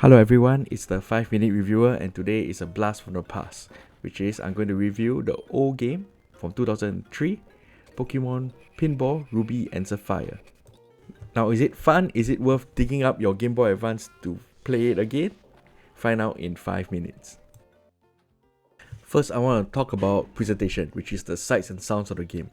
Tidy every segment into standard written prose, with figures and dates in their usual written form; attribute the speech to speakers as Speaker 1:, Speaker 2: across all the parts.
Speaker 1: Hello everyone, it's the 5-minute reviewer and today is a blast from the past, which is I'm going to review the old game from 2003, Pokemon Pinball, Ruby and Sapphire. Now is it fun? Is it worth digging up your Game Boy Advance to play it again? Find out in 5 minutes. First I want to talk about presentation, which is the sights and sounds of the game.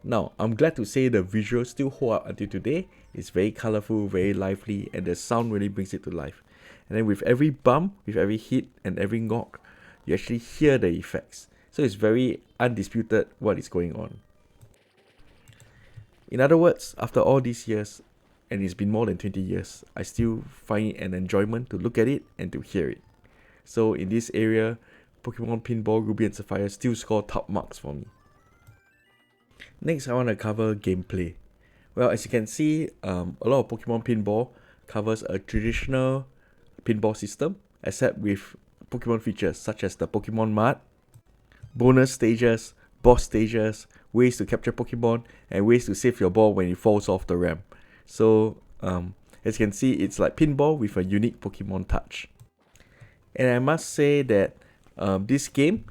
Speaker 1: Now, I'm glad to say the visuals still hold up until today. It's very colorful, very lively, and the sound really brings it to life. And then with every bump, with every hit, and every knock, you actually hear the effects. So it's very undisputed what is going on. In other words, after all these years, and it's been more than 20 years, I still find it an enjoyment to look at it and to hear it. So in this area, Pokemon Pinball, Ruby and Sapphire still score top marks for me. Next, I want to cover gameplay. Well, as you can see, a lot of Pokemon Pinball covers a traditional pinball system, except with Pokemon features such as the Pokemon Mart, bonus stages, boss stages, ways to capture Pokemon, and ways to save your ball when it falls off the ramp. So, as you can see, it's like pinball with a unique Pokemon touch. And I must say that this game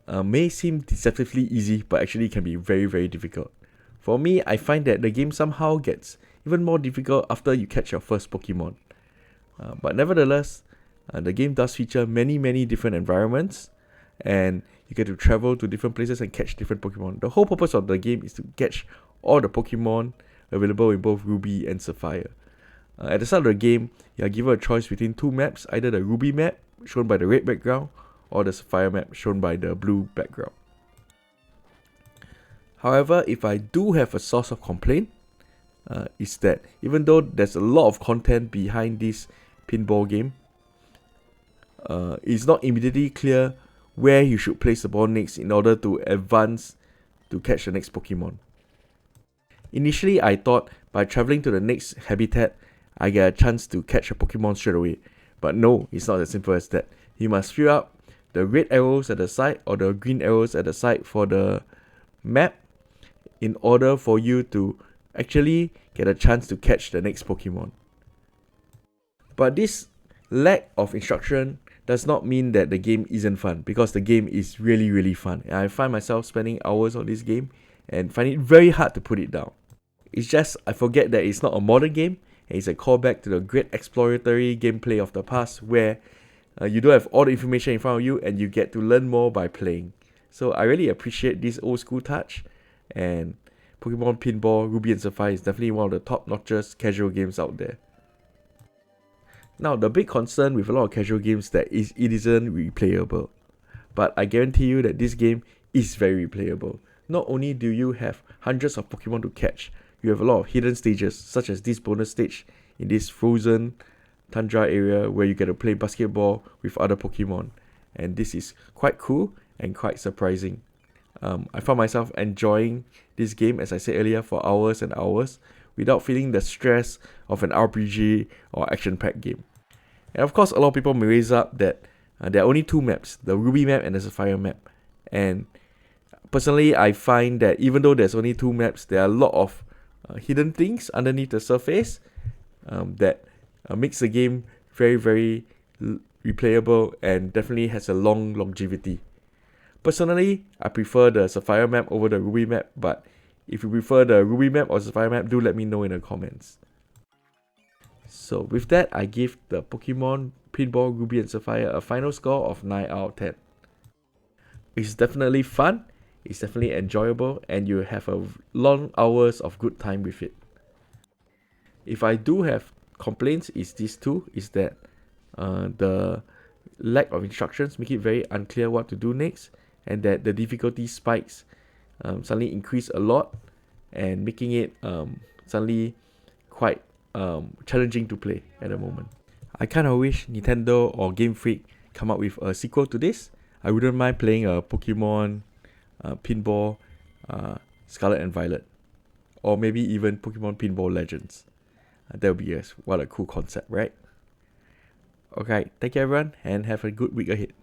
Speaker 1: may seem deceptively easy, but actually can be very, very difficult. For me, I find that the game somehow gets even more difficult after you catch your first Pokemon. But nevertheless, the game does feature many different environments, and you get to travel to different places and catch different Pokemon. The whole purpose of the game is to catch all the Pokemon available in both Ruby and Sapphire. At the start of the game, you are given a choice between two maps, either the Ruby map, shown by the red background, or the Sapphire map, shown by the blue background. However, if I do have a source of complaint, is that even though there's a lot of content behind this pinball game, it's not immediately clear where you should place the ball next in order to advance to catch the next Pokemon. Initially, I thought by traveling to the next habitat, I get a chance to catch a Pokemon straight away. But no, it's not as simple as that. You must fill up the red arrows at the side or the green arrows at the side for the map in order for you to actually get a chance to catch the next Pokemon. But this lack of instruction does not mean that the game isn't fun, because the game is really fun. And I find myself spending hours on this game and find it very hard to put it down. It's just I forget that it's not a modern game, and it's a callback to the great exploratory gameplay of the past where you don't have all the information in front of you and you get to learn more by playing. So I really appreciate this old school touch, and Pokemon Pinball, Ruby and Sapphire is definitely one of the top-notchest casual games out there. Now, the big concern with a lot of casual games that it isn't replayable. But I guarantee you that this game is very replayable. Not only do you have hundreds of Pokemon to catch, you have a lot of hidden stages, such as this bonus stage in this frozen tundra area where you get to play basketball with other Pokemon. And this is quite cool and quite surprising. I found myself enjoying this game, as I said earlier, for hours and hours without feeling the stress of an RPG or action-packed game. And of course, a lot of people may raise up that there are only two maps, the Ruby map and the Sapphire map. And personally, I find that even though there's only two maps, there are a lot of hidden things underneath the surface that makes the game very replayable and definitely has a long longevity. Personally, I prefer the Sapphire map over the Ruby map, but if you prefer the Ruby map or Sapphire map, do let me know in the comments. So with that, I give the Pokemon Pinball, Ruby and Sapphire a final score of 9 out of 10. It's definitely fun, it's definitely enjoyable, and you have a long hours of good time with it. If I do have complaints, is these two, is that the lack of instructions make it very unclear what to do next, and that the difficulty spikes suddenly increase a lot and making it suddenly quite challenging to play at the moment. I kind of wish Nintendo or Game Freak come up with a sequel to this. I wouldn't mind playing a Pokemon Pinball Scarlet and Violet, or maybe even Pokemon Pinball Legends. That would be what a cool concept, right? Okay, thank you everyone and have a good week ahead.